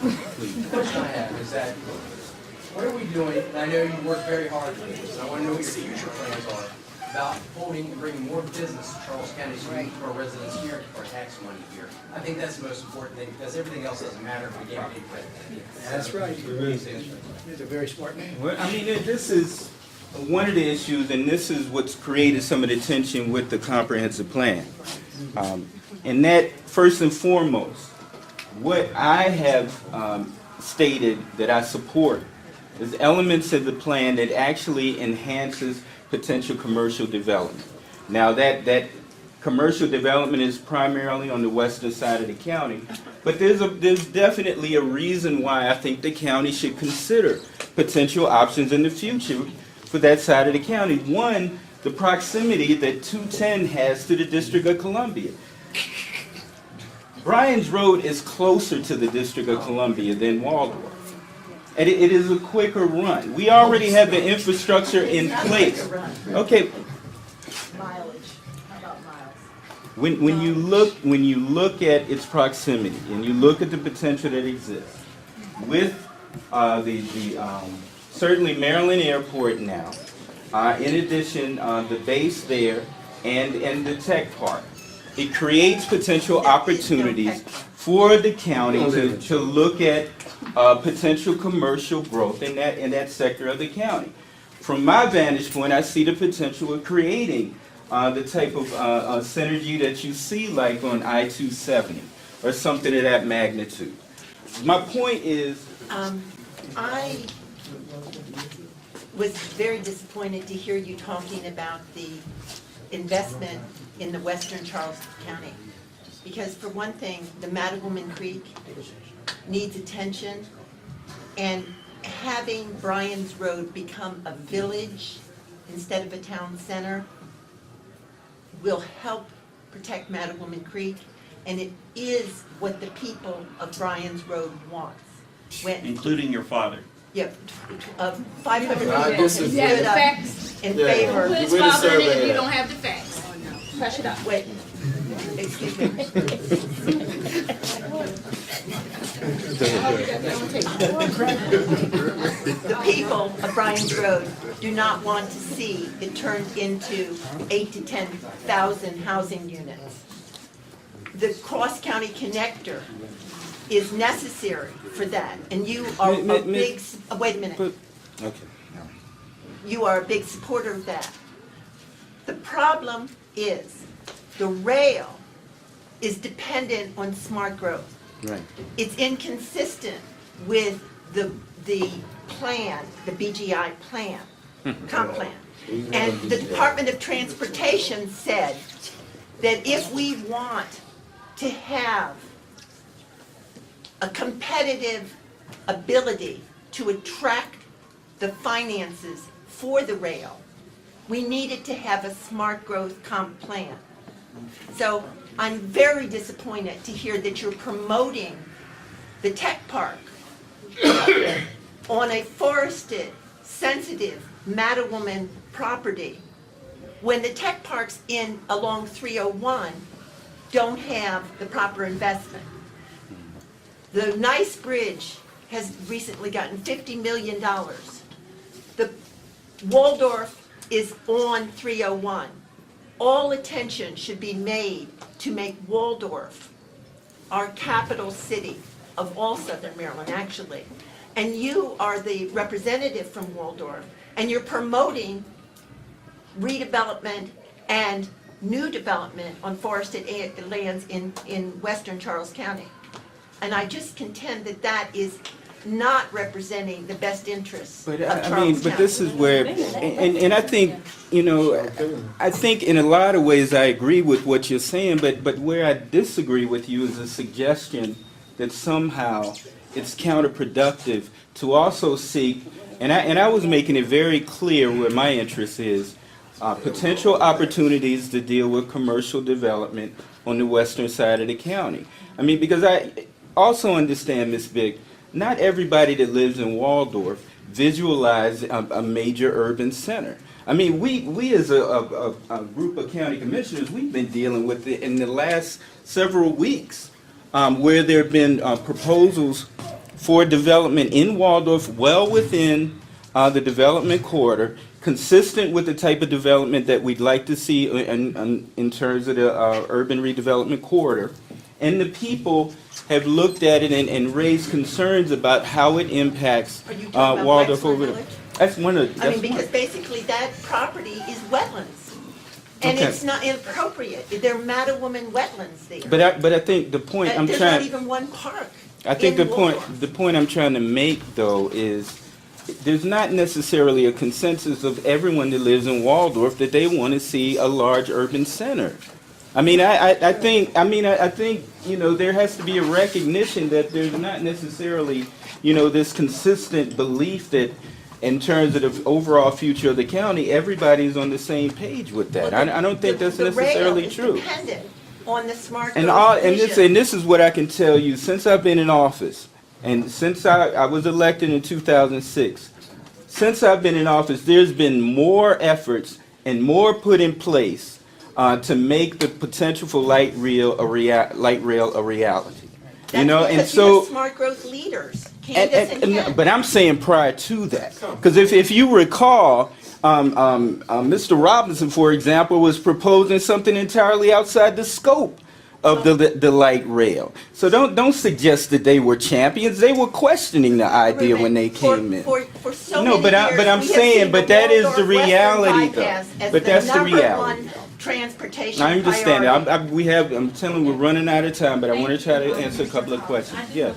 The question I have is that, what are we doing, and I know you work very hard for this, and I want to know what your future plans are about holding and bringing more business to Charles County so we keep our residents here, keep our tax money here. I think that's the most important thing, because everything else doesn't matter if we get paid rent. That's right. He's a very smart man. Well, I mean, this is one of the issues, and this is what's created some of the tension with the comprehensive plan. And that, first and foremost, what I have stated that I support is elements of the plan that actually enhances potential commercial development. Now, that commercial development is primarily on the western side of the county, but there's definitely a reason why I think the county should consider potential options in the future for that side of the county. One, the proximity that 210 has to the District of Columbia. Bryan's Road is closer to the District of Columbia than Waldorf. And it is a quicker run. We already have the infrastructure in place. Okay, Mileage, how about miles? when you look at its proximity and you look at the potential that exists with certainly Maryland Airport now, in addition the base there and the tech park, it creates potential opportunities for the county to look at potential commercial growth in that sector of the county. From my vantage point, I see the potential of creating the type of synergy that you see like on I-270 or something of that magnitude. My point is, I was very disappointed to hear you talking about the investment in the western Charles County. Because for one thing, the Mattawoman Creek needs attention, and having Bryan's Road become a village instead of a town center will help protect Mattawoman Creek, and it is what the people of Bryan's Road wants. Including your father. Yeah, 500 people I have disagree. stood the up facts. in Yeah. favor. Put his We're the father in it if survey. you don't have the facts. Hush it up. Wait, excuse me. The people of Bryan's Road do not want to see it turned into 8,000 to 10,000 housing units. The cross-county connector is necessary for that, and you are a big, wait a minute. okay. You are a big supporter of that. The problem is the rail is dependent on smart growth. Right. It's inconsistent with the plan, the BGI plan, comp plan. And the Department of Transportation said that if we want to have a competitive ability to attract the finances for the rail, we needed to have a smart growth comp plan. So I'm very disappointed to hear that you're promoting the tech park on a forested, sensitive Mattawoman property when the tech parks along 301 don't have the proper investment. The Nice Bridge has recently gotten $50 million. The Waldorf is on 301. All attention should be made to make Waldorf our capital city of all Southern Maryland, actually. And you are the representative from Waldorf, and you're promoting redevelopment and new development on forested lands in western Charles County. And I just contend that that is not representing the best interests of But Charles I mean, County. but this is where, and I think, I think in a lot of ways I agree with what you're saying, but where I disagree with you is a suggestion that somehow it's counterproductive to also seek, and I was making it very clear where my interest is, potential opportunities to deal with commercial development on the western side of the county. I mean, because I also understand, Ms. Vick, not everybody that lives in Waldorf visualize a major urban center. I mean, we as a group of county commissioners, we've been dealing with it in the last several weeks, where there have been proposals for development in Waldorf, well within the development corridor, consistent with the type of development that we'd like to see in terms of the urban redevelopment corridor. And the people have looked at it and raised concerns about how it impacts Are you talking about Waldorf Wexler over there. Village? That's one of, I that's mean, because one. basically that property is wetlands. And Okay. it's not inappropriate. There are Mattawoman wetlands there. But I think the point I'm There's not trying, even one park. I think in the point, Waldorf. the point I'm trying to make though is there's not necessarily a consensus of everyone that lives in Waldorf that they want to see a large urban center. I mean, I think, you know, there has to be a recognition that there's not necessarily, you know, this consistent belief that in terms of the overall future of the county, everybody's on the same page with that. Well, I don't think that's the necessarily rail is true. dependent on the smart And growth vision. this is what I can tell you, since I've been in office, and since I was elected in 2006, since I've been in office, there's been more efforts and more put in place to make the potential for light rail a reality. You know, and That's because you have so. smart growth leaders. Candace and Ken. But I'm saying prior to that, because if you recall, Mr. Robinson, for example, was proposing something entirely outside the scope of the light rail. So don't suggest that they were champions. They were questioning the idea when they came in. For so No, many but years, I'm we have saying, seen but the that is the Waldorf Western reality, though. bypass as But that's the number reality. one transportation I understand priority. that. I'm telling you, we're running out of time, but I want to try to answer a couple of questions. Yes.